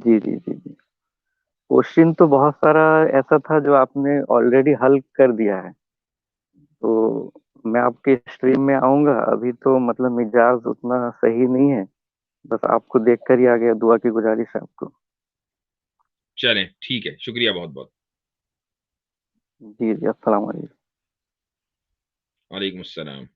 जी, जी, जी, जी। Question तो बहुत सारा ऐसा था जो आपने ऑलरेडी हल कर दिया है। तो मैं आपके स्ट्रीम में आऊँगा, अभी तो मतलब मिजाज उतना सही नहीं है। बस आपको देखकर ही आ गया, दुआ की गुजारिश है आपको। चलें, ठीक है, शुक्रिया बहुत बहुत। जी, जी, अस्सलाम वालेकुम। वालेकुम अस्सलाम।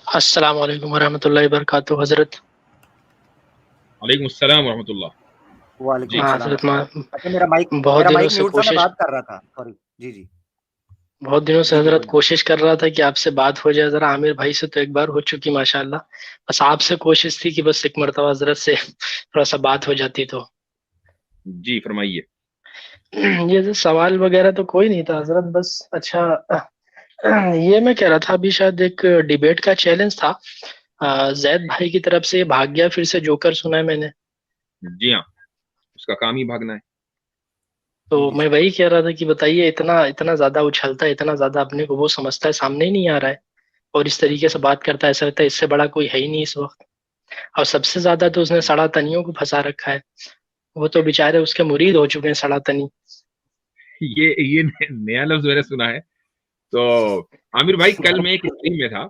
अस्सलाम वालेकुम वरहमतुल्लाहि वबरकातुहू हज़रत। वालेकुम अस्सलाम वरहमतुल्लाह। वालेकुम जी। हाँ अस्सलाम हज़रत, रहमतुल्लाह। अच्छा मेरा बहुत दिनों से म्यूट था, मैं कोशिश बात कर रहा था, सॉरी। जी जी। बहुत दिनों से जी जी हज़रत बोलिए। कोशिश कर रहा था कि आपसे बात हो जाए। ज़रा आमिर भाई से तो एक बार हो चुकी माशाअल्लाह। बस आपसे कोशिश थी कि बस एक मर्तबा हज़रत से थोड़ा सा बात हो जाती तो। जी फरमाइए। ये जो सवाल वगैरह तो कोई नहीं था हज़रत, बस अच्छा ये मैं कह रहा था, अभी शायद एक डिबेट का चैलेंज था, जैद भाई की तरफ से। भाग गया फिर से जोकर, सुना है मैंने। जी हाँ, उसका काम ही भागना है। तो जी जी मैं सर। वही कह रहा था कि बताइए, इतना इतना ज्यादा उछलता है, इतना ज्यादा अपने को वो समझता है, सामने ही नहीं आ रहा है। और इस तरीके से बात करता है, ऐसा लगता है इससे बड़ा कोई है ही नहीं इस वक्त। और सबसे ज्यादा तो उसने सड़ा तनियों को फंसा रखा है। वो तो बेचारे उसके मुरीद हो चुके हैं, सड़ा तनी। ये नया लफ्ज मैंने सुना है। तो आमिर भाई, कल मैं एक स्ट्रीम में था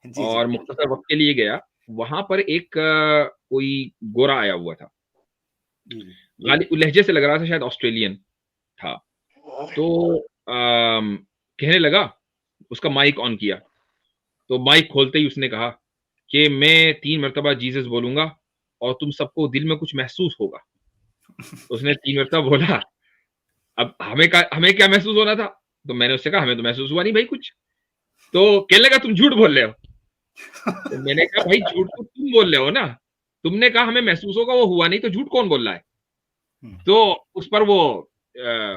जी जी। और मुख्तसर वक्त के लिए गया। वहां पर एक कोई गोरा आया हुआ था। जी जी। लहजे से लग रहा था, शायद ऑस्ट्रेलियन था। तो कहने लगा, उसका माइक ऑन किया, तो माइक खोलते ही उसने कहा कि मैं 3 मरतबा जीसस बोलूंगा और तुम सबको दिल में कुछ महसूस होगा। तो उसने 3 मरतबा बोला। अब हमें क्या महसूस हो रहा था? तो मैंने उससे कहा, हमें तो महसूस हुआ नहीं भाई कुछ। तो कहने लगा, तुम झूठ बोल रहे हो। तो मैंने कहा, भाई झूठ तो तुम बोल रहे हो ना। तुमने कहा हमें महसूस होगा, वो हुआ नहीं, तो झूठ कौन बोल रहा है? हम्म। तो उस पर वो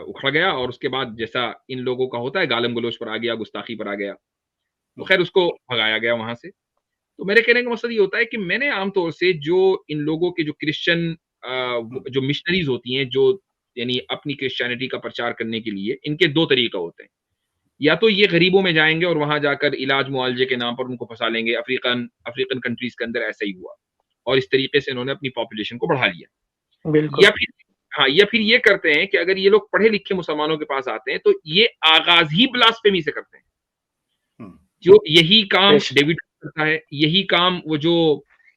उखड़ गया। और उसके बाद जैसा इन लोगों का होता है, गालम गलोच पर आ गया, गुस्ताखी पर आ गया। तो खैर उसको भगाया गया वहां से। तो मेरे कहने का मकसद ये होता है कि मैंने आमतौर से जो इन लोगों के जो क्रिश्चियन जो मिशनरीज होती हैं, जो यानी अपनी क्रिश्चियनिटी का प्रचार करने के लिए, इनके दो तरीका होते हैं। या तो ये गरीबों में जाएंगे और वहां जाकर इलाज मुआवजे के नाम पर उनको फंसा लेंगे। अफ्रीकन अफ्रीकन कंट्रीज के अंदर ऐसा ही हुआ, और इस तरीके से इन्होंने अपनी पॉपुलेशन को बढ़ा लिया। बिल्कुल। या फिर हाँ, या फिर ये करते हैं कि अगर ये लोग पढ़े लिखे मुसलमानों के पास आते हैं, तो ये आगाज ही ब्लास्फेमी से करते हैं। हम्म। जो यही काम बेशक। डेविड करता है, यही काम वो जो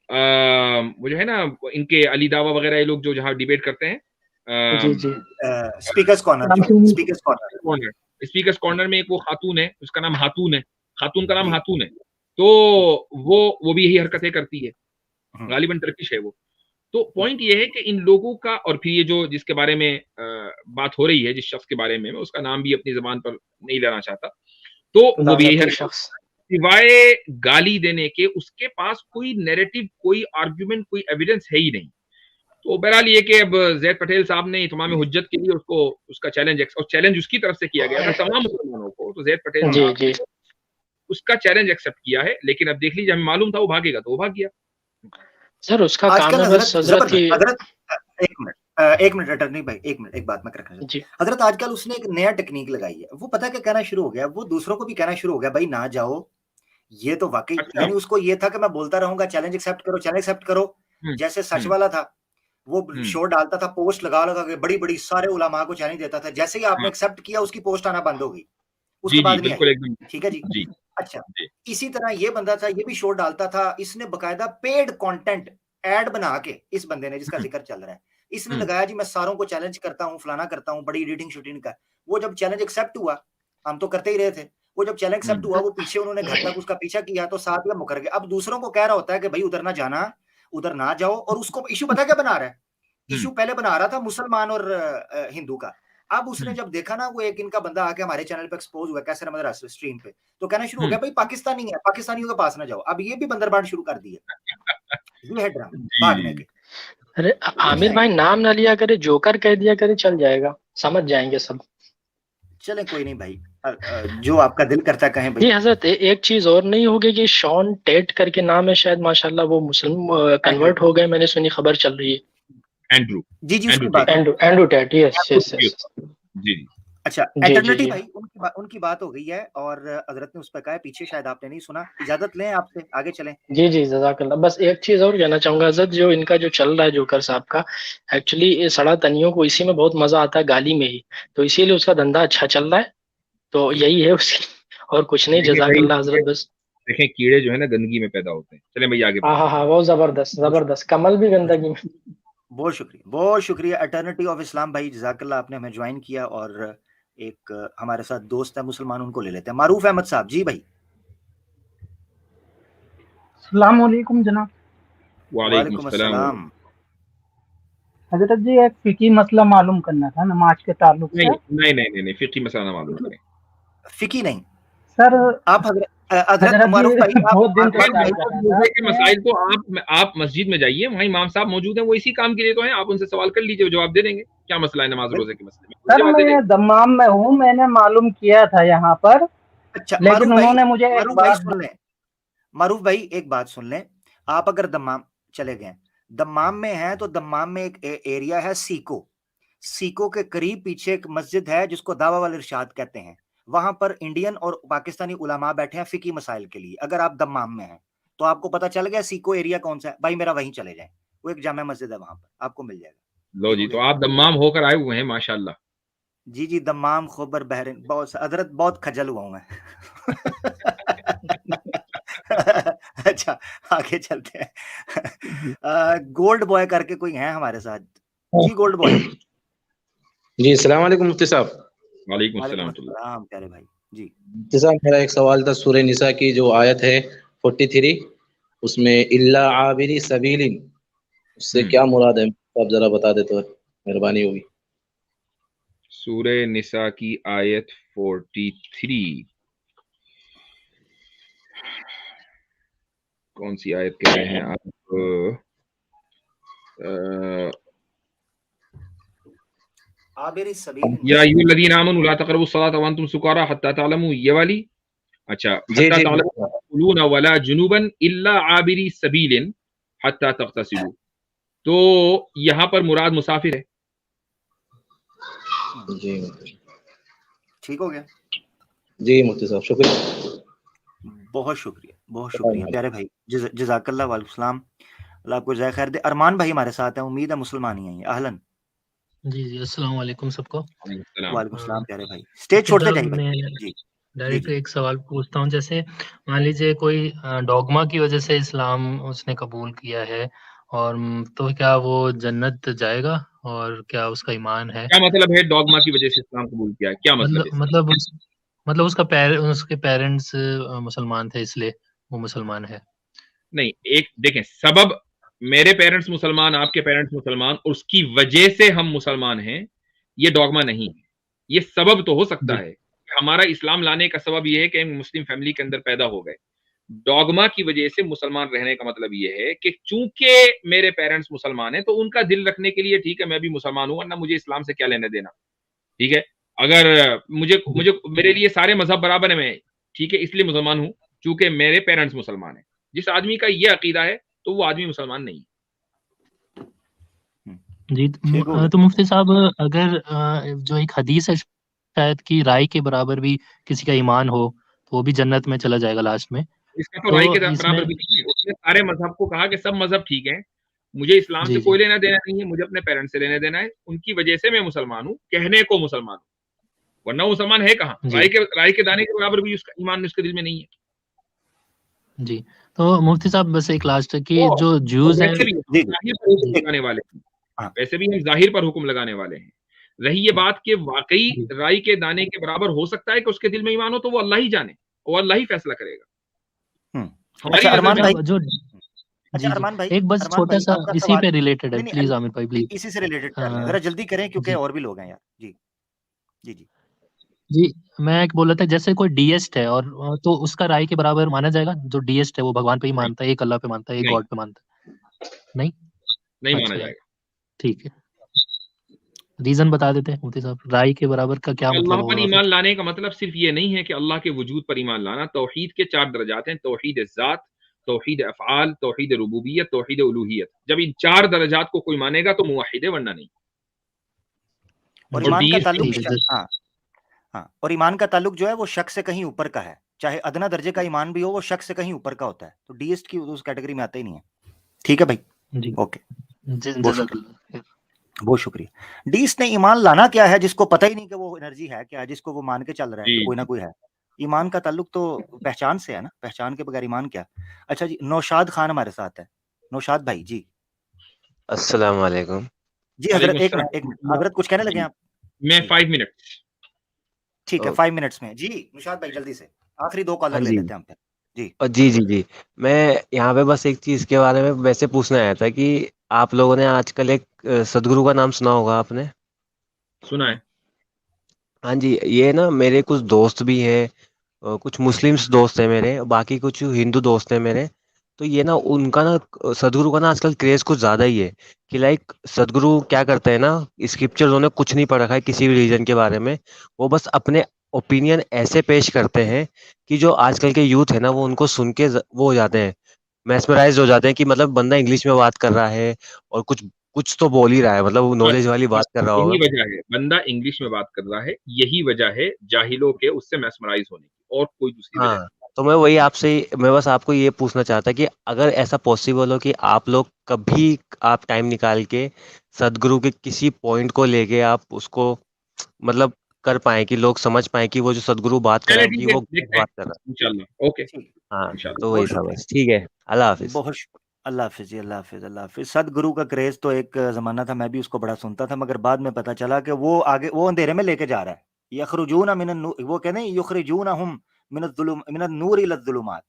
है ना, इनके अली दावा वगैरह, ये लोग जो जहाँ डिबेट करते हैं, जी जी। स्पीकर्स कॉर्नर, जो नाम speakers corner. Corner, speakers corner में एक वो खातून है, उसका नाम हातून है। खातून का नाम जी। हातून है। तो वो भी यही हरकतें करती है। हम्म। गालिबन टर्किश है वो। तो पॉइंट ये है कि इन लोगों का, और फिर ये जो जिसके बारे में बात हो रही है, जिस शख्स के बारे में, मैं उसका नाम भी अपनी जबान पर नहीं लेना चाहता, तो वो भी यही लानती हरकत, शख्स। सिवाय गाली देने के उसके पास कोई नैरेटिव, कोई आर्ग्यूमेंट, कोई एविडेंस है ही नहीं। तो बहरहाल ये कि अब जैद पटेल साहब ने इत्माम हुज्जत के लिए उसको, उसका चैलेंज, और चैलेंज उसकी तरफ से किया गया था तमाम मुसलमानों को, तो जैद पटेल जी साहब जी। ने उसका चैलेंज एक्सेप्ट किया है। लेकिन अब देख लीजिए, हमें मालूम था वो भागेगा, तो वो भाग गया। सर उसका काम आजकल है बस हजरत हजरत की। जबरदस्त हजरत, एक मिनट, एक मिनट अटर्नी भाई, एक मिनट, एक बात मैं रखना जी चाहता। हजरत आजकल उसने एक नया टेक्निक लगाई है, वो पता क्या कहना शुरू हो गया, वो दूसरों को भी कहना शुरू हो गया, भाई ना जाओ। ये तो वाकई, अच्छा। यानी उसको ये था कि मैं बोलता रहूंगा, चैलेंज एक्सेप्ट करो, चैलेंज एक्सेप्ट करो। हम्म। जैसे सच हम्म। वाला था, वो हम्म। शो डालता था, पोस्ट लगा लगा के बड़ी बड़ी सारे उलमा को चैलेंज देता था। जैसे ही आपने हाँ। एक्सेप्ट किया, उसकी पोस्ट आना बंद हो गई, जी उसके जी बाद नहीं आई। बिल्कुल, एकदम। ठीक है जी। जी अच्छा, जी। इसी तरह ये बंदा था, ये भी शो डालता था, इसने बकायदा पेड कंटेंट ऐड बना के, इस बंदे ने जिसका हम्म। जिक्र चल रहा है, इसने हम्म। लगाया जी मैं सारों को चैलेंज करता हूं, फलाना करता हूं, बड़ी एडिटिंग शूटिंग का। वो जब चैलेंज एक्सेप्ट हुआ, हम तो करते ही रहे थे, वो जब चैलेंज एक्सेप्ट हम्म। हुआ, वो पीछे उन्होंने घर तक उसका पीछा किया, तो साथ में मुकर गए। अब दूसरों को कह रहा होता है कि भाई उधर ना जाना, उधर ना जाओ। और उसको इश्यू पता क्या बना रहा है, हम्म। इश्यू पहले बना रहा था मुसलमान और हिंदू का। अब उसने हम्म। जब देखा ना, वो एक इनका बंदा आके हमारे चैनल पे एक्सपोज हुआ, कैसे रमज स्ट्रीम पे, तो कहना शुरू हो हम्म। गया, भाई पाकिस्तानी है, पाकिस्तानियों के पास ना जाओ। अब ये भी बंदरबांट शुरू कर दी है। ये है ड्रामा भागने जी। के। अरे तो देखें, आमिर भाई नाम ना लिया करे, जोकर कह दिया करे, चल जाएगा, समझ जाएंगे सब। चले कोई नहीं भाई, जो आपका दिल करता है कहें जी भाई। हजरत, एक चीज और नहीं होगी कि शॉन टेट करके नाम है शायद, माशाल्लाह वो मुस्लिम कन्वर्ट हो गए, मैंने सुनी, खबर चल रही है। एंड्रू जी जी एंड्रू उसकी टेट। बात है। एंड्रू टेट, यस यस जी यस। जी। अच्छा जी जी एटर्निटी जी। भाई, उनकी बात हो गई है और हजरत ने उस पर कहा है, पीछे शायद आपने नहीं सुना। इजाजत लें आपसे, आगे चलें। जी जी जज़ाकल्लाह। बस एक चीज और कहना चाहूंगा हजरत, जो इनका जो चल रहा है जोकर साहब का, एक्चुअली सड़ा तनियों को इसी में बहुत मजा आता है, गाली में ही, तो इसीलिए उसका धंधा अच्छा चल रहा है, तो यही है उसकी, और कुछ नहीं। देखिए भाई, जज़ाकल्लाह हजरत, बस। देखें कीड़े जो है ना गंदगी में पैदा होते हैं। चले भैया आगे हाँ बढ़े। हाँ हाँ, वो जबरदस्त बहुत जबरदस्त, कमल भी गंदगी में। बहुत शुक्रिया, बहुत शुक्रिया एटर्निटी ऑफ इस्लाम भाई, जजाकल्ला, आपने हमें ज्वाइन किया। और एक हमारे साथ दोस्त है मुसलमान, उनको ले लेते हैं, मारूफ अहमद साहब। जी भाई। अस्सलाम वालेकुम जनाब। वालेकुम वालेकुम अस्सलाम। अस्सलाम। हजरत जी, एक फिकी मसला मालूम करना था नमाज के ताल्लुक नहीं से। नहीं नहीं नहीं नहीं, फिक्री मसला ना मालूम करें। फिकी नहीं। सर, आप हजरत हजरत जी मारूफ भाई, आप बहुत दिन से मारूफ ट्राई भाई, कर रहा था रोजे के मैं। मसाइल तो आप मस्जिद में जाइए, वहाँ इमाम साहब मौजूद हैं, वो इसी काम के लिए तो हैं। आप उनसे सवाल कर लीजिए, वो जवाब दे देंगे। क्या मसला है नमाज रोजे के मसले में, वो सर, जवाब दे मैं देंगे। दम्माम में हूँ, मैंने मालूम किया था यहाँ पर, अच्छा लेकिन उन्होंने मुझे एक मारूफ भाई बात सुन लें, मारूफ भाई एक बात सुन लें। आप अगर दम्माम चले गए, दम्माम में हैं, तो दम्माम में एक एरिया है सीको। सीको के करीब पीछे एक मस्जिद है जिसको दावा वाल इरशाद कहते हैं। वहां पर इंडियन और पाकिस्तानी उलमा बैठे हैं फिकी मसाइल के लिए। अगर आप दम्माम में हैं तो आपको पता चल गया सीको एरिया कौन सा है भाई, मेरा वहीं चले जाएं, वो एक जामा मस्जिद है, वहां पर आपको मिल जाएगा। लो ठीक जी, हो तो गया। आप दम्माम होकर आए हुए हैं माशाल्लाह। जी जी, दम्माम, खोबर, बहरीन, बहुत हजरत बहुत खजल हुआ हूं मैं। अच्छा आगे चलते हैं। गोल्ड बॉय करके कोई है हमारे साथ। जी गोल्ड बॉय। जी अस्सलाम वालेकुम मुफ्ती साहब। वालेकुम वालेकुम अस्सलाम। अस्सलाम प्यारे भाई। जी मुफ्ती साहब, मेरा एक सवाल था, सूरह निसा की जो आयत है 43, उसमें इल्ला आबिरी सबीलिन, उससे क्या मुराद है? आप जरा बता दे तो मेहरबानी होगी। सूरे निसा की आयत 43, कौन सी आयत कह रहे हैं आप? आबिरी सबील। या अय्युहल्लज़ीना आमनू ला तक़रबुस्सलाता व अंतुम सुकारा हत्ता तअलमू, ये वाली। अच्छा, जी हत्ता जी तअलमू वला जुनुबन इल्ला आबिरी सबीलिन हत्ता तग़तसिलू। तो यहाँ पर मुराद मुसाफिर है। जी ठीक हो गया। जी मुफ्ती साहब, शुक्रिया। बहुत शुक्रिया प्यारे भाई, जज़ाकल्लाह। वालेकुम सलाम, अल्लाह आपको जज़ाय खैर दे। अरमान भाई हमारे साथ हैं, उम्मीद है मुसलमान ही हैं। अहलन। जी जी, अस्सलाम वालेकुम सबको। वालेकुम सलाम प्यारे भाई, स्टेज छोड़ते जाइए भाई। मैं जी डायरेक्ट जी एक सवाल पूछता हूँ। जैसे मान लीजिए कोई डॉगमा की वजह से इस्लाम उसने कबूल किया है, और तो क्या वो जन्नत जाएगा, और क्या उसका ईमान है? क्या मतलब है डॉगमा की वजह से इस्लाम कबूल किया? क्या मतलब है? मतलब उसके पेरेंट्स मुसलमान थे, इसलिए वो मुसलमान है। नहीं, एक देखें, सबब मेरे पेरेंट्स मुसलमान, आपके पेरेंट्स मुसलमान, उसकी वजह से हम मुसलमान हैं, ये डॉगमा नहीं है। ये सबब तो हो सकता है। हमारा इस्लाम लाने का सबब ये है कि हम मुस्लिम फैमिली के अंदर पैदा हो गए। डॉगमा की वजह से मुसलमान रहने का मतलब ये है कि चूंकि मेरे पेरेंट्स मुसलमान हैं, तो उनका दिल रखने के लिए ठीक है, मैं भी मुसलमान हूं, वरना मुझे इस्लाम से क्या लेने देना। ठीक है, अगर मुझे मुझे मेरे लिए सारे मजहब बराबर है, मैं ठीक है इसलिए मुसलमान हूं चूंकि मेरे पेरेंट्स मुसलमान हैं। जिस आदमी का ये अकीदा है तो वो आदमी मुसलमान नहीं है। जी, ठीक हो गया। तो मुफ्ती साहब, अगर जो एक हदीस है शायद कि राई के बराबर भी किसी का ईमान हो तो वो भी जन्नत में चला जाएगा लास्ट में, इसका तो तो राय के इसमें। बराबर भी नहीं है। उसने सारे मजहब को कहा कि सब मजहब ठीक है, मुझे इस्लाम से जी कोई जी लेना देना नहीं है, मुझे अपने पेरेंट्स से लेना देना है, उनकी वजह से मैं मुसलमान हूँ, कहने को मुसलमान हूँ, वरना वो मुसलमान है कहाँ? जी राय के दाने के बराबर भी उसका ईमान उसके दिल में नहीं है। जी। तो मुफ्ती साहब, बस एक लास्ट है कि और जो ज्यूज हैं। वैसे भी हम जी जाहिर पर हुक्म जी लगाने वाले हैं, हाँ वैसे भी हम जाहिर पर हुक्म लगाने वाले हैं। रही ये बात कि वाकई जी राई के दाने के बराबर हो सकता है कि उसके दिल में ईमान हो, तो वो अल्लाह ही जाने, वो अल्लाह ही फैसला करेगा। हमारी अच्छा नजर अरमान में भाई, अच्छा, जो अच्छा जी जी, अरमान भाई, एक बस अरमान छोटा भाई सा आपका इसी सवाल। पे रिलेटेड है, नहीं प्लीज नहीं, आमिर भाई प्लीज। इसी से रिलेटेड कर लें, अ, जरा जल्दी करें क्योंकि जी और भी लोग हैं यार। जी जी जी जी, मैं एक बोल रहा था, जैसे कोई डीएस्ट है और तो उसका राय के बराबर माना जाएगा? जो डीएस्ट है वो भगवान पे ही नहीं मानता है, एक अल्लाह पे मानता है, एक नहीं गॉड पे मानता है। नहीं? नहीं माना अच्छा, जाएगा। ठीक है। रीजन बता देते हैं मुफ्ती साहब, राई के बराबर का क्या मतलब अल्लाह पर होगा फिर? ईमान लाने का मतलब सिर्फ ये नहीं है कि अल्लाह के वजूद पर ईमान लाना। तौहीद के 4 दर्जात हैं, तौहीद ज़ात, तौहीद अफ़आल, तौहीद रुबूबियत, तौहीद उलूहियत। जब इन 4 दर्जात को कोई मानेगा तो मुवहिद है, वरना नहीं। और और जी, ईमान का डीएस ताल्लुक ठीक है। हाँ हाँ, और ईमान का ताल्लुक जो है वो शक से कहीं ऊपर का है, चाहे अदना दर्जे का ईमान भी हो, वो शक से कहीं ऊपर का होता है, तो डीएस्ट की उस कैटेगरी में आते ही नहीं है। ठीक है भाई, जी ओके, बहुत शुक्रिया, जज़ाकल्लाह। बहुत शुक्रिया। डीएस्ट ने ईमान लाना क्या है, जिसको पता ही नहीं कि वो एनर्जी है क्या, जिसको वो मान के चल रहा है कि जी, कोई ना जी। कोई है। ईमान का ताल्लुक तो पहचान से है ना, पहचान के बगैर ईमान क्या। अच्छा जी, नौशाद खान हमारे साथ है। नौशाद भाई जी। अस्सलाम वालेकुम। जी हजरत, वालेकुम एक मिनट, एक मिनट, अस्सलाम। हजरत कुछ कहने लगे जी, आप? मैं जी 5 मिनट्स। ठीक है, ओ, 5 मिनट्स में। जी नौशाद भाई जल्दी से, आखिरी 2 हाँ कॉलर ले जी। लेते हैं हम फिर। जी जी, जी, जी। मैं यहाँ पे बस एक चीज़ के बारे में वैसे पूछने आया था कि आप लोगों ने आजकल एक सद्गुरु का नाम सुना होगा आपने? सुना है। हाँ जी, ये ना मेरे कुछ दोस्त भी हैं, कुछ मुस्लिम्स दोस्त हैं मेरे, बाकी कुछ हिंदू दोस्त हैं मेरे। तो ये ना उनका ना सद्गुरु का ना आजकल क्रेज़ कुछ ज़्यादा ही है कि लाइक सद्गुरु क्या करते हैं ना, स्क्रिप्चर्स उन्होंने कुछ नहीं पढ़ रखा है किसी भी रिलीजन के बारे में। वो बस अपने ओपिनियन ऐसे पेश करते हैं कि जो आजकल के यूथ है ना, वो उनको सुन के वो हो जाते हैं, मैस्मराइज्ड हो जाते हैं कि मतलब बंदा इंग्लिश में बात कर रहा है और कुछ कुछ तो बोल ही रहा है, मतलब वो बस, नॉलेज वाली बस बात कर रहा यही होगा। वजह है, बंदा इंग्लिश में बात कर रहा है, यही वजह है जाहिलों के उससे मैस्मराइज़ होने की, और कोई दूसरी वजह हाँ, नहीं। तो मैं वही आपसे मैं बस आपको ये पूछना चाहता कि अगर ऐसा पॉसिबल हो कि आप लोग कभी आप टाइम निकाल के सदगुरु के किसी पॉइंट को लेके आप उसको मतलब कर पाएँ कि लोग समझ पाएँ कि वो जो सदगुरु बात कर रहा चलिए है कि ठीक है, वो गलत देखते हैं। बात कर रहा है। इंशाल्लाह, ओके, ठीक, हाँ, इंशाल्लाह। तो वही बहुत था शुक्रिया, बस। ठीक है, अल्लाह हाफ़िज़। बहुत अल्लाह हाफिज जी, अल्लाह हाफिज, अल्लाह हाफिज। सदगुरु का क्रेज तो एक जमाना था, मैं भी उसको बड़ा सुनता था, मगर बाद में पता चला कि वो आगे वो अंधेरे में लेके जा रहा है। यखरुजूना मिनन नूर, वो कहते हैं युखरिजूना हम मिनन नूर इला ज़ुलुमात,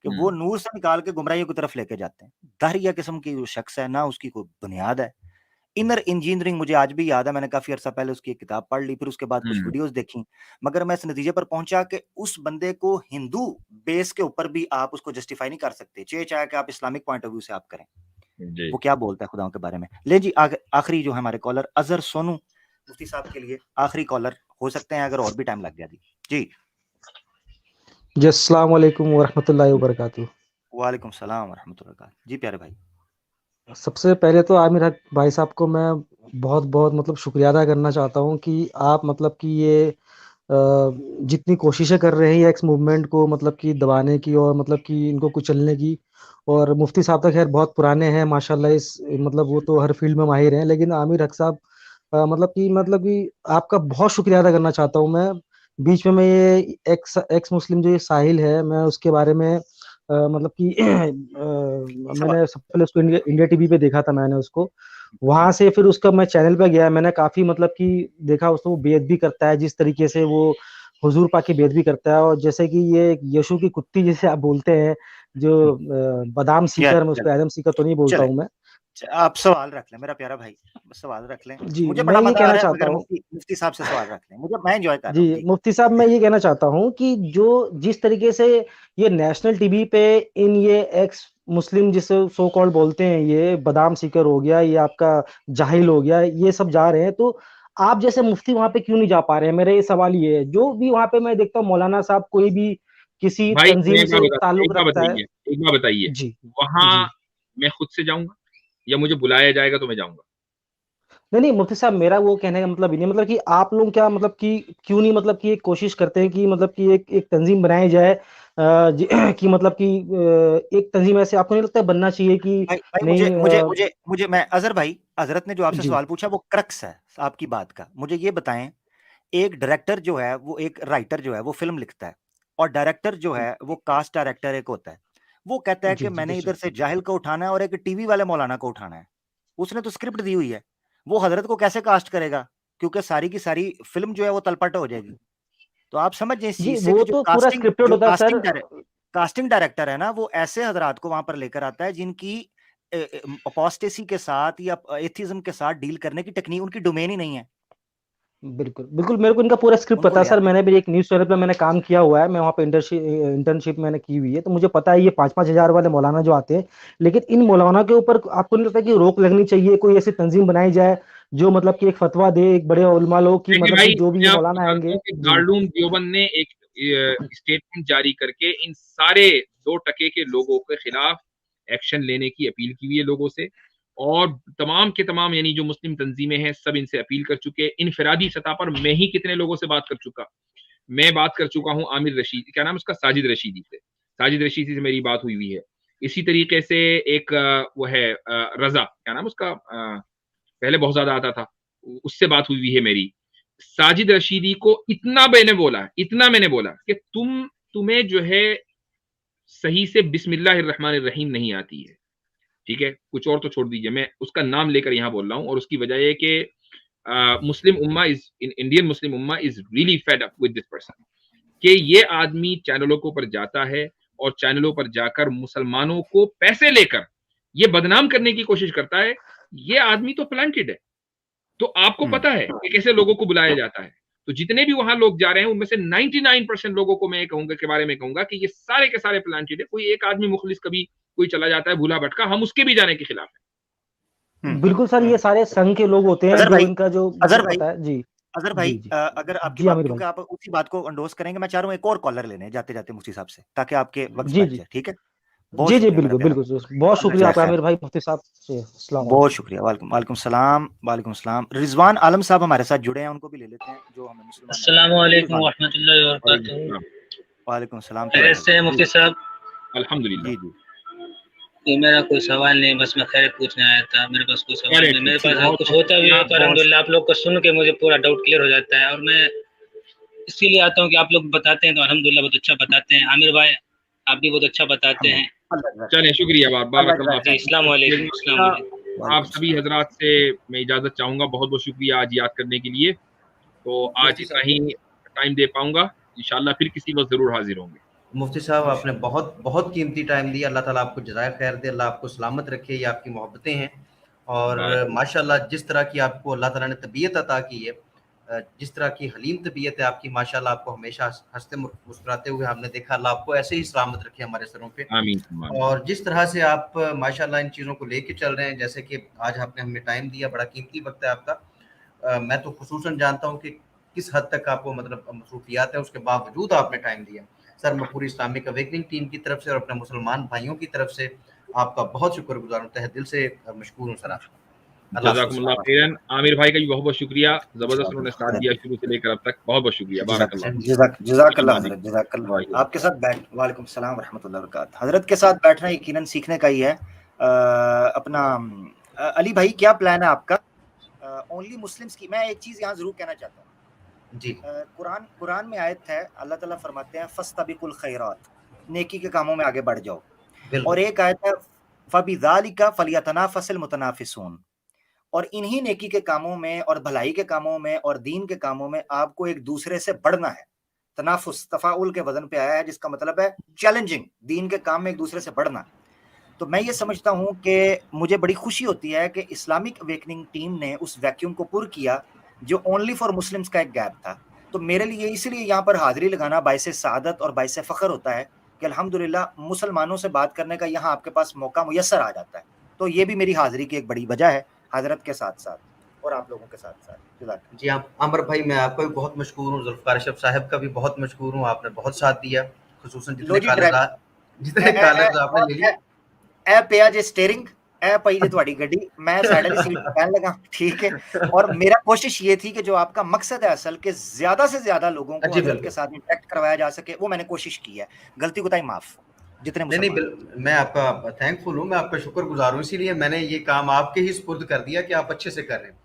कि वो नूर से निकाल के गुमराहियों की तरफ लेके जाते हैं। दहिया किस्म की जो शख्स है ना, उसकी कोई बुनियाद है। इनर इंजीनियरिंग मुझे आज भी याद है, मैंने काफ़ी अर्सा पहले उसकी एक किताब पढ़ ली, फिर उसके बाद कुछ वीडियोज़ देखी, मगर मैं इस नतीजे पर पहुँचा कि उस बंदे को हिंदू बेस के ऊपर भी आप उसको जस्टिफ़ाई नहीं कर सकते, चाहे कि आप इस्लामिक पॉइंट ऑफ व्यू से आप करें। जी। वो क्या बोलता है खुदाओं के बारे में। ले जी, आखिरी जो है हमारे कॉलर अज़हर सोनू मुफ्ती साहब के लिए आखिरी कॉलर हो सकते हैं, अगर और भी टाइम लग गया जी। जी। जी अस्सलाम वालेकुम वरहमतुल्लाहि वबरकातुहू। वालेकुम सलाम व रहमतुल्लाहि व बरकातहू। जी प्यारे भाई। सबसे पहले तो आमिर हक भाई साहब को मैं बहुत-बहुत मतलब शुक्रिया अदा करना चाहता हूँ कि आप मतलब कि ये जितनी कोशिशें कर रहे हैं ये एक्स मूवमेंट को मतलब कि दबाने की और मतलब कि इनको कुचलने की, और मुफ्ती साहब तो खैर बहुत पुराने हैं माशाल्लाह, इस मतलब वो तो हर फील्ड में माहिर हैं, लेकिन आमिर हक साहब मतलब कि आपका बहुत शुक्रिया अदा करना चाहता हूँ मैं। बीच में मैं ये एक्स एक्स मुस्लिम जो ये साहिल है, मैं उसके बारे में मतलब कि सवा मैंने सबसे पहले उसको इंडिया इंडिया टीवी पे देखा था मैंने उसको। वहाँ से फिर उसका मैं चैनल पे गया, मैंने काफ़ी मतलब कि देखा उसको, वो बेइज्जती करता है, जिस तरीके से वो हुजूर पाक की बेइज्जती करता है, और जैसे कि ये यीशु की कुत्ती जिसे आप बोलते हैं, जो बादाम सीकर, मैं उसको चले एडम सीकर तो नहीं बोलता चले हूँ मैं। आप सवाल रख लें मेरा प्यारा भाई, सवाल रख लें। जी, मुझे मैं बड़ा ये मजा आ कहना रहा है, चाहता मगर हूँ। मुफ्ती मुफ्ती साहब से सवाल रख लें, मुझे मैं एंजॉय कर रहा हूँ जी, जी। मुफ्ती साहब मैं ये कहना चाहता हूँ कि जो जिस तरीके से ये नेशनल टीवी पे इन ये एक्स मुस्लिम जिसे सो कॉल्ड बोलते हैं, ये बादाम सीकर हो गया, ये आपका जाहिल हो गया, ये सब जा रहे हैं, तो आप जैसे मुफ्ती वहां पे क्यों नहीं जा पा रहे हैं? मेरा ये सवाल ये है। जो भी वहां पे मैं देखता हूँ मौलाना साहब कोई भी किसी भाई तंजीम से एक ताल्लुक बार रखता है। बताइए, एक बार बताइए, जी वहाँ जी। मैं खुद से जाऊँगा या मुझे बुलाया जाएगा तो मैं जाऊँगा? नहीं नहीं मुफ्ती साहब, मेरा वो कहने का मतलब ही नहीं, मतलब कि आप लोग क्या मतलब कि क्यों नहीं मतलब कि एक कोशिश करते हैं कि मतलब कि एक एक तंजीम बनाई जाए, कि मतलब कि एक तंजीम ऐसे आपको नहीं लगता है बनना चाहिए कि भाई भाई मुझे नहीं मुझे मुझे मुझे मैं अजहर भाई, हजरत ने जो आपसे जी सवाल पूछा वो क्रक्स है आपकी बात का। मुझे ये बताएं, एक डायरेक्टर जो है, वो एक राइटर जो है वो फिल्म लिखता है, और डायरेक्टर जो है वो कास्ट डायरेक्टर एक होता है। वो कहता है जी कि जी मैंने बेशक। इधर से जाहिल को उठाना है और एक टीवी वाले मौलाना को उठाना है। उसने तो स्क्रिप्ट दी हुई है, वो हजरत को कैसे कास्ट करेगा? क्योंकि सारी की सारी फिल्म जो है वो तलपट हो जाएगी। तो आप समझ जाएं इस जी चीज से वो कि जो तो पूरा कास्टिंग स्क्रिप्टेड जो होता है सर। कास्टिंग डायरेक्टर है ना, वो ऐसे हजरात को वहां पर लेकर आता है जिनकी अपोस्टेसी के साथ या एथिज्म के साथ डील करने की टेक्निक उनकी डोमेन ही नहीं है। बिल्कुल बिल्कुल, मेरे को इनका पूरा स्क्रिप्ट उनको पता है ले सर, आते हैं। मैंने भी एक न्यूज़ चैनल पे मैंने काम किया हुआ है, मैं वहाँ पे इंटर्नशिप मैंने की हुई है, तो मुझे पता है ये 5-5 हज़ार वाले मौलाना जो आते हैं। लेकिन इन मौलाना के ऊपर आपको नहीं लगता कि रोक लगनी चाहिए, कोई ऐसी तंजीम बनाई जाए जो मतलब कि एक फतवा दे, एक बड़े उलमा लोग की, देखिए मतलब भाई, कि जो भी मैं ये आपको मौलाना बताता आएंगे। हूँ कि जी दारुल देवबंद ने एक स्टेटमेंट जारी करके इन सारे 2% के लोगों के खिलाफ एक्शन लेने की अपील की हुई है लोगों से, और तमाम के तमाम यानी जो मुस्लिम तंजीमें हैं सब इनसे अपील कर चुके हैं। इनफरादी सतह पर मैं ही कितने लोगों से बात कर चुका, मैं बात कर चुका हूँ आमिर रशीद, क्या नाम है उसका, साजिद रशीदी से, साजिद रशीदी से मेरी बात हुई है। इसी तरीके से एक वो है रजा, क्या नाम उसका, पहले बहुत ज्यादा आता था, उससे बात हुई है मेरी। साजिद रशीदी को इतना मैंने बोला कि तुम्हें जो है सही से बिस्मिल्लाहिर्रहमानिर्रहीम नहीं आती है, ठीक है, कुछ और तो छोड़ दीजिए, मैं उसका नाम लेकर यहां बोल रहा हूं, और उसकी वजह है कि Muslim ummah is Indian Muslim ummah is really fed up with this person, कि ये आदमी चैनलों के ऊपर जाता है और चैनलों पर जाकर मुसलमानों को पैसे लेकर ये बदनाम करने की कोशिश करता है। ये आदमी तो प्लांटेड है, तो आपको पता है कि कैसे लोगों को बुलाया जाता है। तो जितने भी वहां लोग जा रहे हैं उनमें से 99% लोगों को मैं कहूंगा के बारे में कहूंगा कि ये सारे के सारे प्लांटेड है। कोई एक आदमी मुखलिस कभी कोई चला जाता है भूला भटका, हम उसके भी जाने के खिलाफ हैं। बिल्कुल सर, ये सारे संघ के लोग होते हैं अजहर जो भाई, इनका जो अजहर मुझे भाई, पता है। जी अजहर जी भाई, जी अगर आपकी जी बात, आमिर भाई। क्योंकि आप उसी बात को अंडोर्स करेंगे, मैं चाह रहा हूँ एक और कॉलर लेने जाते जाते मुफ्ती साहब से, ताकि आपके वक्त जी बच जी जाए। ठीक है, बहुत जी जी शुक्रिया मेरा बिल्कुल प्यारा। बिल्कुल सर, बहुत शुक्रिया जज़ाक आपका खैर, आमिर भाई, मुफ्ती साहब से। अस्सलाम बहुत वालेकुम। शुक्रिया। वालेकुम वालेकुम सलाम, वालेकुम सलाम। रिजवान आलम साहब हमारे साथ जुड़े हैं, उनको भी ले लेते हैं, जो हमें मुसलमान नजर आ अस्सलाम रहे हैं। जी वालेकुम रिजवान, वरहमतुल्लाहि वालेकुम वबरकातुहू। सलाम। वालेकुम सलाम, क्या खैरियत हाल से है हैं जी? मुफ्ती साहब? अल्हम्दुलिल्लाह। जी जी ये मेरा कोई सवाल नहीं, बस मैं खैरियत पूछने आया था। मेरे पास कोई सवाल अरे नहीं, ठीक, मेरे जी, पास बहुत कुछ बहुत होता भी शुक्रिया। है तो बहुत अल्हम्दुलिल्लाह आप लोग को सुन के मुझे पूरा डाउट क्लियर हो जाता है, और मैं इसीलिए आता हूँ कि आप लोग बताते हैं तो अल्हम्दुलिल्लाह बहुत अच्छा बताते हैं। आमिर भाई आप भी बहुत अच्छा बताते हैं। अल्हम्दुलिल्लाह, चलें, शुक्रिया, अल्लाह बारकल्लाह जी, फीक। अस्सलाम वालेकुम, अस्सलाम शुक्रिया, वालेकुम। आप वालेकुम सभी सलाम। हजरात से मैं इजाजत चाहूंगा, बहुत बहुत शुक्रिया आज याद करने के लिए। तो आज मुफ्ती इतना साहब, ही टाइम दे पाऊंगा, इंशाल्लाह फिर किसी वक्त जरूर हाजिर होंगे। मुफ्ती साहब आपने इंशाल्लाह। बहुत बहुत कीमती टाइम दिया। अल्लाह ताला आपको जज़ाय खैर दे, अल्लाह आपको सलामत रखे। ये आपकी मोहब्बतें हैं, और बारकल्लाह। माशाल्लाह जिस तरह की आपको अल्लाह ताला ने तबीयत अता की है, जिस तरह की हलीम तबीयत है आपकी, माशाल्लाह आपको हमेशा हंसते मुस्कुराते हुए हमने देखा। अल्लाह आपको ऐसे ही सलामत रखे हमारे सरों पे। आमीन आमीन। और जिस तरह से आप माशाल्लाह इन चीज़ों को लेके चल रहे हैं, जैसे कि आज आपने हमें टाइम दिया, बड़ा कीमती वक्त है आपका। मैं तो खुसूसन जानता हूँ कि किस हद तक आपको मतलब मसरूफियात है, उसके बावजूद आपने टाइम दिया। सर, मैं पूरी इस्लामिक अवेकनिंग टीम की तरफ से और अपने मुसलमान भाइयों की तरफ से आपका बहुत शुक्रगुजार हूँ, तहे दिल से मशकूर हूँ सर आपका। अल्लाह जज़ाकुमुल्लाह खैरन। आमिर भाई का भी बहुत बहुत शुक्रिया, जबरदस्त उन्होंने साथ दिया शुरू से लेकर अब तक, बहुत बहुत शुक्रिया, बारकल्लाह फीक। जज़ाकल्लाह अस्सलाम हज़रत, जज़ाकल्लाह। वालेकुम। आपके साथ बैठ, वालेकुम सलाम व रहमतुल्लाहि व बरकातहू। हज़रत के साथ बैठना यकीनन सीखने का ही है। अपना अली भाई, क्या प्लान है आपका? ओनली मुस्लिम्स की मैं एक चीज़ यहाँ ज़रूर कहना चाहता हूँ। जी, कुरान कुरान में आयत है, अल्लाह ताला फरमाते हैं फस्तबिकुल खैरात, नेकी के कामों में आगे बढ़ जाओ। बिल्कुल। और एक आयत है फबिज़ालिका फलियतनाफसिल मुतनाफिसून, और इन्हीं नेकी के कामों में और भलाई के कामों में और दीन के कामों में आपको एक दूसरे से बढ़ना है। तनाफुस तफाउल के वजन पे आया है, जिसका मतलब है चैलेंजिंग, दीन के काम में एक दूसरे से बढ़ना। तो मैं ये समझता हूँ कि मुझे बड़ी खुशी होती है कि इस्लामिक अवेकनिंग टीम ने उस वैक्यूम को पूरा किया जो ओनली फॉर मुस्लिम्स का एक गैप था। तो मेरे लिए इसलिए यहाँ पर हाजिरी लगाना बाइसे सादत और बाइसे फ़ख्र होता है कि अल्हम्दुलिल्लाह मुसलमानों से बात करने का यहाँ आपके पास मौका मुयस्सर आ जाता है। तो ये भी मेरी हाजिरी की एक बड़ी वजह है, हजरत के साथ साथ और आप लोगों के साथ साथ। जी, आप अमर भाई, मैं आपका भी बहुत मशकूर हूँ, जुल्फ़िकार अशरफ साहब का भी बहुत मशकूर हूँ। आपने बहुत साथ दिया, खुसूसन लो जी ड्राइवर, जितने कालर्स आपने ले लिए। ए पिया जे स्टीयरिंग, ए पई जे तुम्हारी गड्डी, मैं साइड वाली सीट पे बैठने लगा। ठीक है, और मेरा कोशिश ये थी कि जो आपका मकसद है असल के ज्यादा से ज्यादा लोगों को जी, हजरत के बिल्कुल। साथ इंटरेक्ट करवाया जा सके, वो मैंने कोशिश की है। गलती कोताही माफ, जितने नहीं, नहीं, मुसलमान हैं। मैं आपका थैंकफुल हूँ, मैं आपका शुक्रगुजार हूँ, इसीलिए मैंने ये काम आपके ही सुपुर्द कर दिया कि आप अच्छे से कर रहे हैं।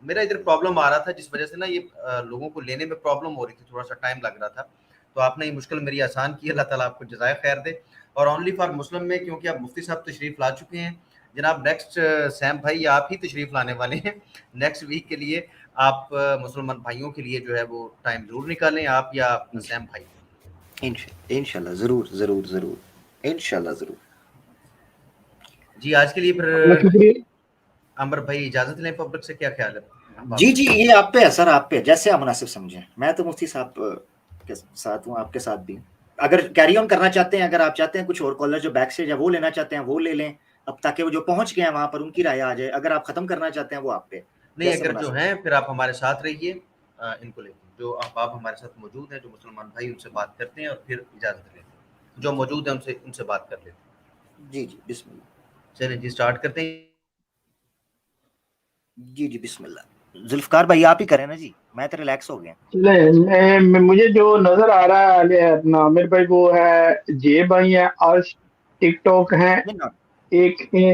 मेरा इधर प्रॉब्लम आ रहा था, जिस वजह से ना ये लोगों को लेने में प्रॉब्लम हो रही थी, थोड़ा सा टाइम लग रहा था। तो आपने ये मुश्किल मेरी आसान की, अल्लाह ताला आपको जज़ाय खैर दे। और ओनली फॉर मुस्लिम में, क्योंकि आप मुफ्ती साहब तशरीफ़ ला चुके हैं, जनाब नेक्स्ट सैम भाई आप ही तशरीफ़ लाने वाले हैं नेक्स्ट वीक के लिए। आप मुसलमान भाइयों के लिए जो है वो टाइम ज़रूर निकालें, आप या सैम भाई। इंशाल्लाह, जरूर जरूर जरूर, इंशाल्लाह जरूर। जी, आज के लिए बहुत फिर शुक्रिया। अमर भाई इजाज़त लें, पब्लिक से क्या ख्याल है? जी जी, ये आप पे है सर, आप पे, जैसे आप मुनासिब समझें। मैं तो मुफ्ती साहब के साथ हूँ, आपके साथ भी। अगर कैरी ऑन करना चाहते हैं, अगर आप चाहते हैं कुछ और कॉलर जो बैक से या वो लेना चाहते हैं वो ले लें, अब ताकि वो जो पहुंच गए हैं वहां पर उनकी राय आ जाए। अगर आप खत्म करना चाहते हैं वो आप पे, नहीं, जैसे अगर जो मुनासिब हैं फिर आप हमारे साथ रहिए इनको लेके। जो आप हमारे साथ मौजूद हैं, जो मुसलमान भाई, उनसे बात करते हैं और फिर इजाज़त लेते हैं। जो मौजूद हैं उनसे बात कर लेते हैं। जी जी बिस्मिल्लाह। चलिए जी, स्टार्ट करते हैं। जी जी बिस्मिल्लाह। जुल्फकार भाई आप ही करें ना जी, मैं तो रिलैक्स हो गया। मुझे जो नजर आ रहा है आगे अपना आमिर भाई, वो है जे भाई है, अर्श टिकटॉक है, एक जे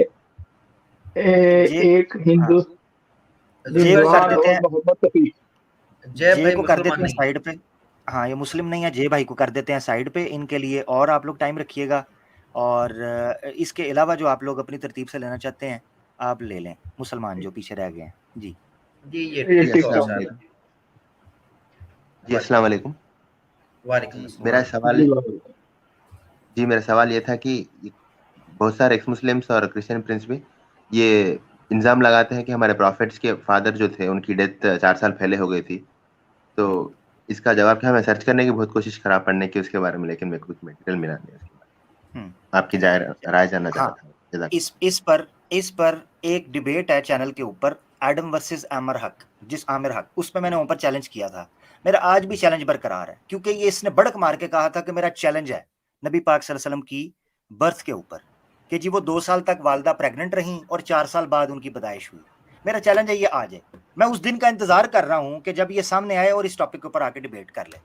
एक हिंदू जे को कर रिजवान देते और हैं, मोहम्मद तफी। जे को कर देते हैं साइड पे। हाँ ये मुस्लिम नहीं है, जे भाई को कर देते हैं साइड पे इनके लिए, और आप लोग टाइम रखिएगा। और इसके अलावा जो आप लोग अपनी तरतीब से लेना चाहते हैं आप ले लें, मुसलमान जो पीछे रह गए हैं। जी जी ये ये टिकटॉक टिकटॉक। साहब। जी अस्सलाम वालेकुम। वालेकुम अस्सलाम। मेरा सवाल जी मेरा सवाल ये था कि बहुत सारे एक्स मुस्लिम्स और क्रिश्चियन प्रिंस भी ये इल्ज़ाम लगाते हैं कि हमारे प्रॉफिट्स के फादर जो थे उनकी डेथ 4 साल पहले हो गई थी। तो इसका जवाब क्या? मैं सर्च करने की बहुत कोशिश करा, पढ़ने की उसके बारे में, लेकिन मेरे को कुछ मटेरियल मिला नहीं उसके बारे में। आपकी राय जानना चाहता था। इस पर एक डिबेट है चैनल के ऊपर, एडम वर्सेस आमिर हक, जिस आमिर हक, उस पर मैंने ऊपर चैलेंज किया था। मेरा आज भी चैलेंज बरकरार है, क्योंकि ये इसने बड़क मार के कहा था कि मेरा चैलेंज है नबी पाक सल्लल्लाहु अलैहि वसल्लम की बर्थ के ऊपर, कि जी वो 2 साल तक वालदा प्रेग्नेंट रहीं और 4 साल बाद उनकी पैदाइश हुई। मेरा चैलेंज है ये आज है। मैं उस दिन का इंतजार कर रहा हूं कि जब ये सामने आए और इस टॉपिक के ऊपर आके डिबेट कर ले।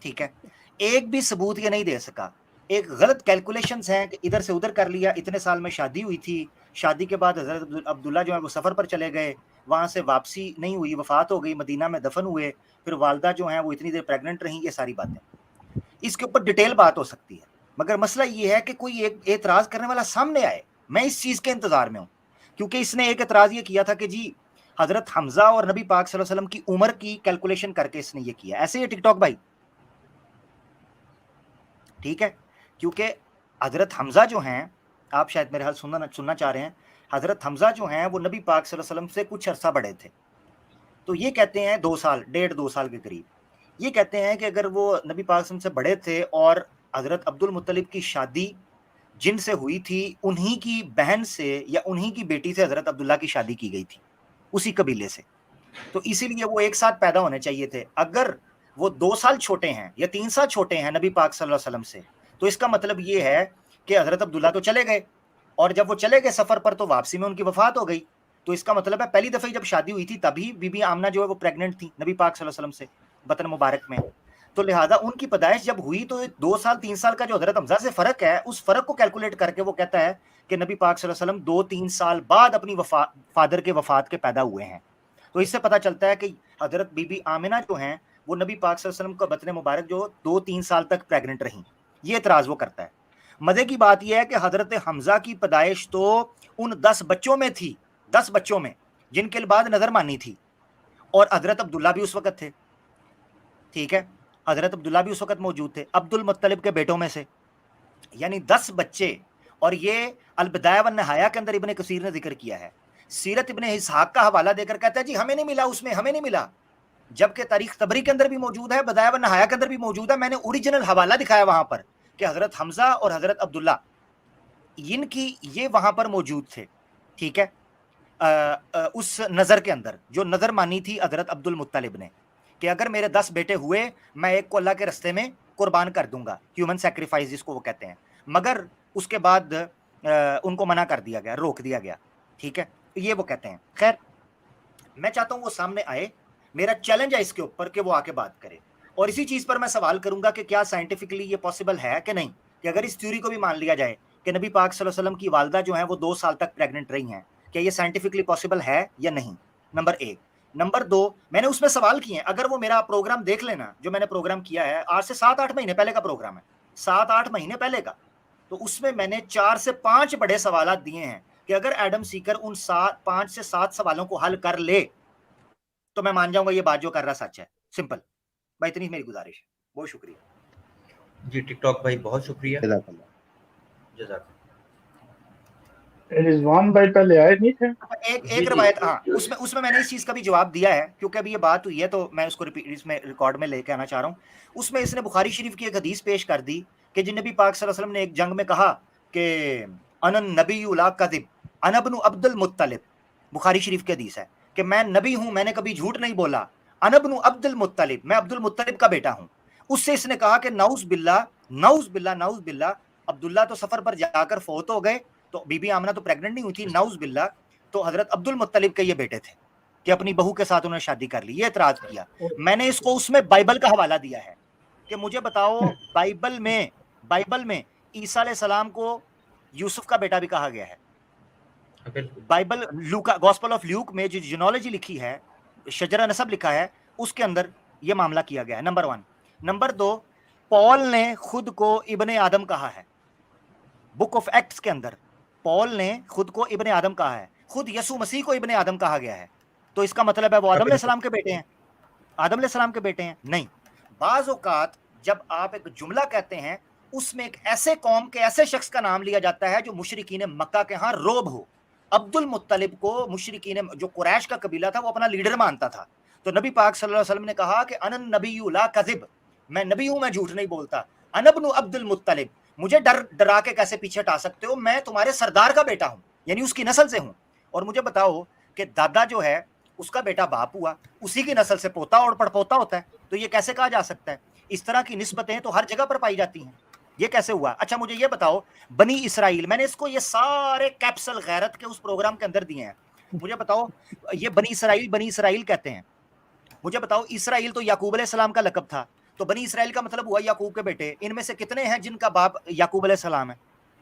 ठीक है, एक भी सबूत ये नहीं दे सका। एक गलत कैलकुलेशंस हैं कि इधर से उधर कर लिया, इतने साल में शादी हुई थी, शादी के बाद हजरत अब्दुल्ला जो है वो सफ़र पर चले गए, वहाँ से वापसी नहीं हुई, वफात हो गई, मदीना में दफन हुए, फिर वालदा जो हैं वो इतनी देर प्रेग्नेंट रहीं। ये सारी बातें, इसके ऊपर डिटेल बात हो सकती है, मगर मसला ये है कि कोई एक एतराज़ करने वाला सामने आए। मैं इस चीज़ के इंतज़ार में हूँ, क्योंकि इसने एक एतराज़ ये किया था कि जी हज़रत हमज़ा और नबी पाक सल्लल्लाहु अलैहि वसल्लम की उम्र की कैलकुलेशन करके इसने ये किया। ऐसे ही टिकटॉक भाई, ठीक है, क्योंकि हज़रत हमज़ा जो हैं, आप शायद मेरे हाल सुनना चाह रहे हैं, हज़रत हमज़ा जो हैं वो नबी पाक सल्लल्लाहु अलैहि वसल्लम से कुछ अरसा बड़े थे। तो ये कहते हैं 2 साल, 1.5-2 साल के करीब। ये कहते हैं कि अगर वो नबी पाक सल्लल्लाहु अलैहि वसल्लम से बड़े थे और हज़रत अब्दुल मुत्तलिब की शादी जिनसे हुई थी, उन्हीं की बहन से या उन्हीं की बेटी से हज़रत अब्दुल्ला की शादी की गई थी, उसी कबीले से। तो इसीलिए वो एक साथ पैदा होने चाहिए थे। अगर वो 2 साल छोटे हैं या 3 साल छोटे हैं नबी पाक सल्लल्लाहु अलैहि वसल्लम से, तो इसका मतलब ये है कि हज़रत अब्दुल्ला तो चले गए, और जब वो चले गए सफ़र पर तो वापसी में उनकी वफ़ात हो गई। तो इसका मतलब है पहली दफ़े जब शादी हुई थी तभी बीबी आमना जो है वो प्रेग्नेंट थी नबी पाक सल्लल्लाहु अलैहि वसल्लम से, बतन मुबारक में। तो लिहाजा उनकी पैदाइश जब हुई तो 2 साल 3 साल का जो हज़रत हमज़ा से फ़र्क है, उस फ़र्क को कैलकुलेट करके वो कहता है कि नबी पाक सल्लल्लाहु अलैहि वसल्लम 2-3 साल बाद अपनी फादर के वफ़ात के पैदा हुए हैं। तो इससे पता चलता है कि हज़रत बीबी आमिना जो हैं वो नबी पाक सल्लल्लाहु अलैहि वसल्लम का बतन मुबारक जो 2-3 साल तक प्रेग्नेंट रहीं। ये एतराज़ वो करता है। मज़े की बात यह है कि हज़रत हमज़ा की पैदाइश तो उन 10 बच्चों में थी, 10 बच्चों में जिनके बाद नज़र मानी थी, और हज़रत अब्दुल्ला भी उस वक़्त थे। ठीक है, हज़रत अब्दुल्ला भी उस वक़्त मौजूद थे, अब्दुल मुत्तलिब के बेटों में से, यानी 10 बच्चे। और ये अल-बिदाया व निहाया के अंदर इब्ने कसीर ने जिक्र किया है। सीरत इब्ने इसहाक का हवाला देकर कहता है जी हमें नहीं मिला, उसमें हमें नहीं मिला, जबकि तारीख तबरी के अंदर भी मौजूद है, बिदाया व निहाया के अंदर भी मौजूद है। मैंने ओरिजिनल हवाला दिखाया वहां पर कि हज़रत हमज़ा और हज़रत अब्दुल्ला इनकी ये वहां पर मौजूद थे। ठीक है, उस नज़र के अंदर जो नज़र मानी थी हज़रत अब्दुल मुत्तलिब ने कि अगर मेरे 10 बेटे हुए मैं एक को अल्लाह के रास्ते में कुर्बान कर दूंगा, ह्यूमन सेक्रीफाइस जिसको वो कहते हैं, मगर उसके बाद उनको मना कर दिया गया, रोक दिया गया। ठीक है, ये वो कहते हैं। खैर, मैं चाहता हूँ वो सामने आए, मेरा चैलेंज है इसके ऊपर कि वो आके बात करे, और इसी चीज़ पर मैं सवाल करूंगा कि क्या साइंटिफिकली ये पॉसिबल है कि नहीं, कि अगर इस थ्योरी को भी मान लिया जाए कि नबी पाक सल्लल्लाहु अलैहि वसल्लम की वालदा जो है वो 2 साल तक प्रेग्नेंट रही हैं, क्या ये साइंटिफिकली पॉसिबल है या नहीं? नंबर 1। नंबर 2, मैंने उसमें सवाल किए हैं, अगर वो मेरा प्रोग्राम देख लेना जो मैंने प्रोग्राम किया है, आज से 7-8 महीने पहले का प्रोग्राम है, 7-8 महीने पहले का, तो उसमें मैंने 4 से 5 बड़े सवाल दिए हैं कि अगर एडम सीकर उन 5 से 7 सवालों को हल कर ले तो मैं मान जाऊंगा ये बात जो कर रहा सच है। सिंपल भाई, इतनी मेरी गुजारिश है। बहुत शुक्रिया जी टिकटॉक भाई, बहुत शुक्रिया। जज़ाकल्लाह। रिजवान भाई पहले आए नहीं थे। एक रवायत, हाँ, उसमें मैंने इस चीज का भी जवाब दिया है, क्योंकि अभी ये बात हुई है तो मैं उसको इसमें रिकॉर्ड में लेके आना चाह रहा हूँ। उसमें इसने बुखारी शरीफ की एक हदीस पेश कर दी कि जिन नबी पाक सल्लल्लाहु अलैहि वसल्लम ने एक जंग में कहा कि अनन नबी ला कज़िब अना इब्नु अब्दुल मुत्तलिब, बुखारी शरीफ की हदीस है कि मैं नबी हूं, मैंने कभी झूठ नहीं बोला, अनबनु अब्दुल मुत्तलिब, मैं अब्दुल मुत्तलिब का बेटा हूं। उससे इसने कहा कि नाउज बिल्ला, नाउज बिल्ला, नाउज बिल्ला, अब्दुल्ला तो सफर पर जाकर फौत हो गए, तो बीबी आमना तो प्रेग्नेंट नहीं हुई थी, नाउज बिल्ला तो हजरत अब्दुल मुत्तलिब के ये बेटे थे कि अपनी बहू के साथ उन्होंने शादी कर ली। ये एतराज किया। मैंने इसको उसमें बाइबल का हवाला दिया है कि मुझे बताओ बाइबल में ईसा अलैहि सलाम को यूसुफ का बेटा भी कहा गया है। Bible Luka, gospel of Luke में जो जिनोलॉजी लिखी है, शजरा नसब लिखा है, उसके अंदर ये मामला किया गया है, नंबर 1। नंबर 2, पॉल ने खुद को इब्ने आदम कहा है। बुक ऑफ एक्ट्स के अंदर पॉल ने खुद को इब्ने आदम कहा है। खुद यसु मसीह को इब्ने आदम कहा गया है। तो इसका मतलब है वो आदम अलैहिस्सलाम के बेटे हैं? आदम अलैहिस्सलाम के बेटे हैं? नहीं। बाज़ औक़ात जब आप एक जुमला कहते हैं उसमें एक ऐसे कौम के ऐसे शख्स का नाम लिया जाता है जो मुशरिकीन मक्का के यहाँ रोब हो। अब्दुल मुत्तलिब को मुशरिकीन, जो कुरैश का कबीला था, वो अपना लीडर मानता था। तो नबी पाक सल्लल्लाहु अलैहि वसल्लम ने कहा कि अनन नबिय्यु ला कज़िब, मैं नबी हूं, मैं झूठ नहीं बोलता। अनब्नु अब्दुल मुत्तलिब, मुझे डरा के कैसे पीछे हटा सकते हो, मैं तुम्हारे सरदार का बेटा हूं, यानी उसकी नस्ल से हूं। और मुझे बताओ कि दादा जो है उसका बेटा बाप हुआ, उसी की नस्ल से पोता और पड़पोता होता है, तो ये कैसे कहा जा सकता है? इस तरह की निस्बतें तो हर जगह पर पाई जाती हैं, ये कैसे हुआ? अच्छा मुझे ये बताओ, बनी इसराइल, मैंने इसको ये सारे कैप्सूल गैरत के उस प्रोग्राम के अंदर दिए हैं, मुझे बताओ ये बनी इसराइल कहते हैं, मुझे बताओ इसराइल तो याकूब अलैहिस्सलाम का लक़ब था, तो बनी इसराइल का मतलब हुआ याकूब के बेटे। इनमें से कितने हैं जिनका बाप याकूब अलैहिस्सलाम है?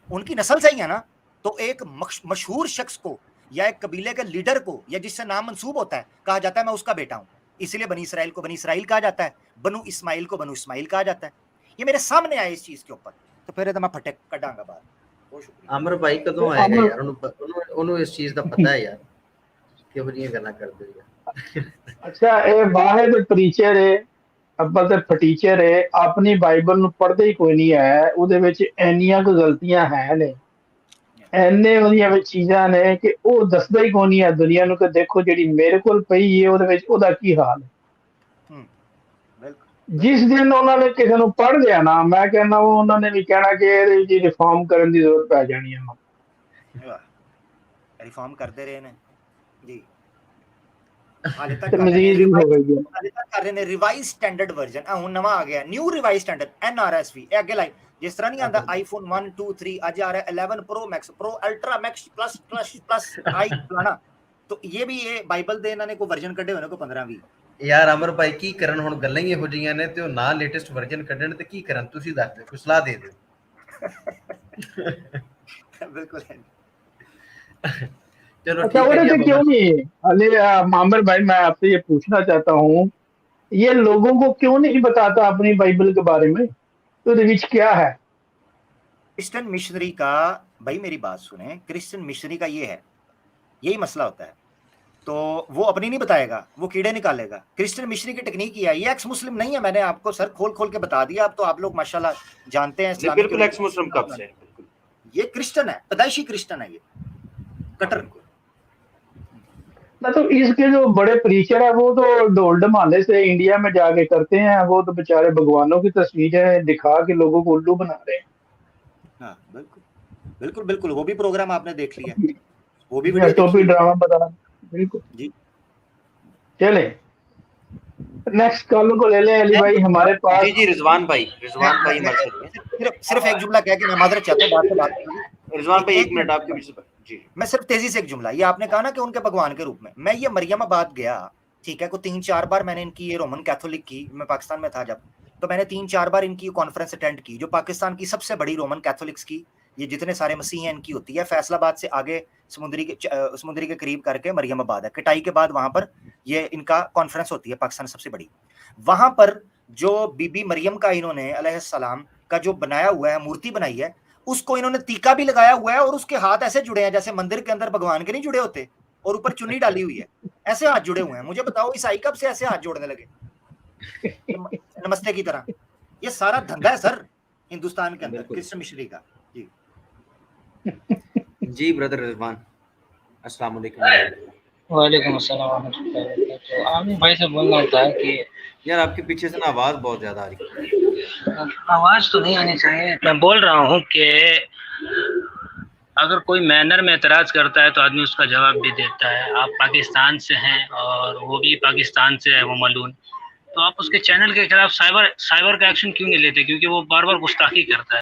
उनकी नस्ल से ही है ना। तो एक मशहूर शख्स को या एक कबीले के लीडर को या जिससे नाम मंसूब होता है, कहा जाता है मैं उसका बेटा हूं, इसलिए बनी इसराइल को बनी इसराइल कहा जाता है, बनु इस्माइल को बनु इस्माइल कहा जाता है। ये मेरे सामने आए इस चीज के ऊपर, तो फिर मैं फटे कटांगा बात। बहुत शुक्रिया। अमर भाई कदों आएगा यार, उन्होंने इस चीज का पता है यार, क्यों नहीं करना कर दो यार। अच्छा ए वाहिद प्रीचर है, ਅੱਬਲ ਤੇ ਫਟੀਚਰ ਹੈ, ਆਪਣੀ ਬਾਈਬਲ ਨੂੰ ਪੜ੍ਹਦੇ ਹੀ ਕੋਈ ਨਹੀਂ ਹੈ, ਉਹਦੇ ਵਿੱਚ ਇੰਨੀਆਂ ਕੁ ਗਲਤੀਆਂ ਹੈ ਨੇ, ਐਨੇ ਉਹਦੀਆਂ ਵਿੱਚ ਚੀਜ਼ਾਂ ਨੇ ਕਿ ਉਹ ਦੱਸਦਾ ਹੀ ਕੋਈ ਨਹੀਂ ਹੈ ਦੁਨੀਆ ਨੂੰ ਕਿ ਦੇਖੋ ਜਿਹੜੀ ਮੇਰੇ ਕੋਲ ਪਈ ਹੈ ਉਹਦੇ ਵਿੱਚ ਉਹਦਾ ਕੀ ਹਾਲ ਹੈ। ਜਿਸ ਦਿਨ ਉਹਨਾਂ ਨੇ ਕਿਸੇ ਨੂੰ ਪੜ੍ਹ ਲਿਆ ਨਾ, ਮੈਂ ਕਹਿੰਦਾ ਉਹਨਾਂ ਨੇ ਵੀ ਕਹਿਣਾ ਕਿ ਇਹਦੇ ਵਿੱਚ ਰਿਫਾਰਮ ਕਰਨ ਦੀ ਜ਼ਰੂਰਤ ਪੈ ਜਾਣੀ ਹੈ। रिफॉर्म करते रहे ने जी, रिवाइज स्टैंडर्ड वर्जन हुण नवा आ गया, न्यू रिवाइज स्टैंडर्ड NRSV अगे लाइक जिस तरह नहीं आता आईफोन 1 2 3 आज आ रहा है 11 pro max, pro ultra max plus plus plus I फलाना, तो ये भी ये बाइबल दे इन्होंने को वर्जन कढे होने को 15-20 यार। अमर भाई की करन हुण गल्लां ही हो जियां ने, ते ना लेटेस्ट वर्जन कढण ते की करन, तुसी दस दो, कोई सलाह दे दो। बिल्कुल चलो अच्छा, ठीक क्यों नहीं अली मामर भाई, मैं आपसे ये पूछना चाहता हूँ, ये लोगों को क्यों नहीं बताता अपनी बाइबल के बारे में, तो रिच क्या है? क्रिश्चियन मिशनरी का, भाई मेरी बात सुने, क्रिश्चियन मिशनरी का ये है, यही मसला होता है, तो वो अपनी नहीं बताएगा, वो कीड़े निकालेगा। क्रिश्चियन मिशनरी की टेक्निक ये है, ये एक्स मुस्लिम नहीं है, मैंने आपको सर खोल के बता दिया, अब तो आप लोग माशाल्लाह जानते हैं। बिल्कुल एक्स मुस्लिम कब से, ये क्रिश्चियन है, पैदाइशी क्रिश्चियन है, ये कट्टर। ना तो इसके जो बड़े प्रीचर है वो तो ढोल ढमाले से इंडिया में जाके करते हैं, वो तो बेचारे भगवानों की तस्वीरें दिखा के लोगों को उल्लू बना रहे हैं। हाँ बिल्कुल बिल्कुल बिल्कुल, वो भी प्रोग्राम आपने देख लिया, वो भी टोपी ड्रामा बता, बिल्कुल जी। चले नेक्स्ट कॉल को ले लें अली भाई हमारे पास। जी रिजवान भाई सिर्फ एक जुमला कह के मैं माजरत चाहता हूं, बात रिजवान भाई 1 मिनट आपके बीच में जी, मैं सिर्फ तेजी से एक जुमला, ये आपने कहा ना कि उनके भगवान के रूप में, मैं ये मरियमाबाद गया, ठीक है, को 3-4 बार मैंने इनकी ये रोमन कैथोलिक की, मैं पाकिस्तान में था जब, तो मैंने 3-4 बार इनकी कॉन्फ्रेंस अटेंड की, जो पाकिस्तान की सबसे बड़ी रोमन कैथोलिक्स की, ये जितने सारे मसीह हैं इनकी होती है, फैसलाबाद से आगे समुद्री के करीब करके मरियमाबाद है, कटाई के बाद वहां पर ये इनका कॉन्फ्रेंस होती है, पाकिस्तान सबसे बड़ी। वहां पर जो बीबी मरियम का इन्होंने अलैहिस्सलाम का जो बनाया हुआ है, मूर्ति बनाई है, उसको इन्होंने टीका भी लगाया हुआ है, और उसके हाथ ऐसे जुड़े हैं जैसे मंदिर के अंदर भगवान के नहीं जुड़े होते, और ऊपर चुन्नी डाली हुई है, ऐसे हाथ जुड़े हुए हैं। मुझे बताओ ईसाई कब से ऐसे हाथ जोड़ने लगे नमस्ते की तरह? ये सारा धंधा है सर हिंदुस्तान के अंदर क्रिश्चियन मिशनरी का। जी जी ब्रदर रिजवान, अस्सलाम वालेकुम। वालेकुम अस्सलाम। आमिर भाई से बोलना था कि यार आपके पीछे से ना आवाज बहुत ज्यादा आ रही है। आवाज तो नहीं आनी चाहिए, मैं बोल रहा हूँ कि अगर कोई मैनर में एतराज़ करता है तो आदमी उसका जवाब भी देता है। आप पाकिस्तान से हैं और वो भी पाकिस्तान से है वो मलून, तो आप उसके चैनल के खिलाफ साइबर का एक्शन क्यों नहीं लेते? क्योंकि वो बार-बार गुस्ताखी करता है।